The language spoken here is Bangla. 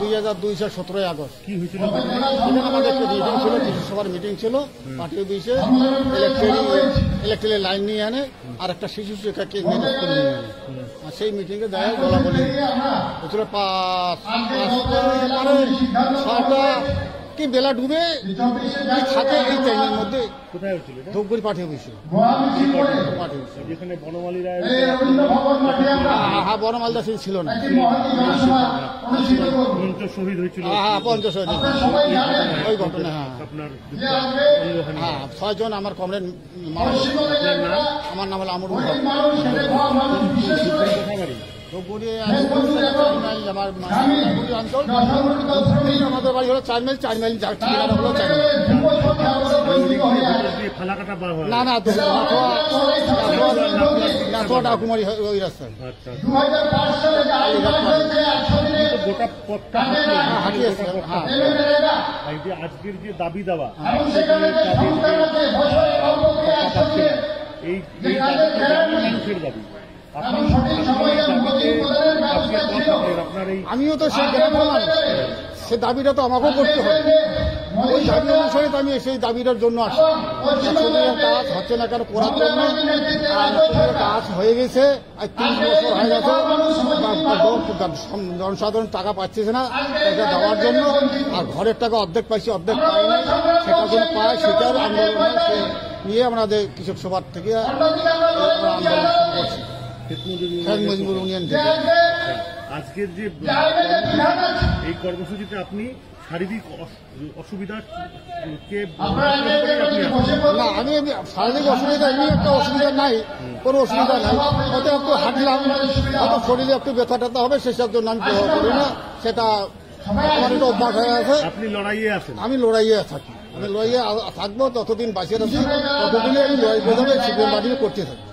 2002 সাল 17 আগস্ট কি হয়েছিল? আমাদের একটা মিটিং ছিল, কৃষক সভার মিটিং ছিল। পার্টি অফিসে ইলেকট্রিক লাইন নিয়ে আনে আর একটা শিশু শিক্ষাকে ম্যানেজ করে নিয়ে আনে। আর সেই মিটিংয়ে দেখা বলাবলি হচ্ছিল 5টা কি বেলা ডুবে থাকে এই টাইমের মধ্যে। কোথায় হচ্ছিল? ধূপগুড়ি পার্টি অফিসে। যেখানে বনমালীরা বনমালদা ছিল না, শহীদ হয়েছিল। পঞ্চশহীদ ওই ঘটনা। হ্যাঁ 6 জন আমার কমরেড মারা। আমার নাম হলো আমরুল হক। ধূপগুড়ি আমার অঞ্চল। আমাদের বাড়ি হলো 4 মাইল, 4 মাইল ঠিকানা হলো 4 মাইল। না না ডাকুমারি ওই রাস্তায় হাঁটিয়েছে। হ্যাঁ আজকের যে দাবি দেওয়া এই মানুষের দাবি, আমিও তো সেই গ্রামের মানুষ, সে দাবিটা তো আমাকেও করতে হবে। ওই দাবি অনুসারে তো আমি সেই দাবিটার জন্য আসি। কাজ হচ্ছে না কেন করার জন্য, কাজ হয়ে গেছে আর 3 বছর হয়ে গেছে, জনসাধারণ টাকা পাচ্ছে না এটা দেওয়ার জন্য। আর ঘরের টাকা অর্ধেক পাইছি, অর্ধেক পাইনি, সেটা জন্য পায় সেটার আন্দোলন নিয়ে আমাদের কৃষক সভার থেকে আন্দোলন শুরু করছি। ইউনিয়ন থেকে আজকের যে এই কর্মসূচিতে আপনি শারীরিক অসুবিধা না, আমি শারীরিক অসুবিধা এমনি একটা অসুবিধা নাই, কোনো অসুবিধা নাই। হয়তো একটু হাঁটলাম, হয়তো শরীরে একটু ব্যথা ট্যাথা হবে, সেসব জন্য আমি করি না। সেটা আমার একটা অভ্যাস হয়ে আছে। আপনি লড়াইয়ে আছেন? আমি লড়াইয়ে থাকি, আমি লড়াইয়ে থাকবো যতদিন বাঁচিয়ে থাকি, ততদিনই আমি লড়াই করে যাবো, করতে থাকি।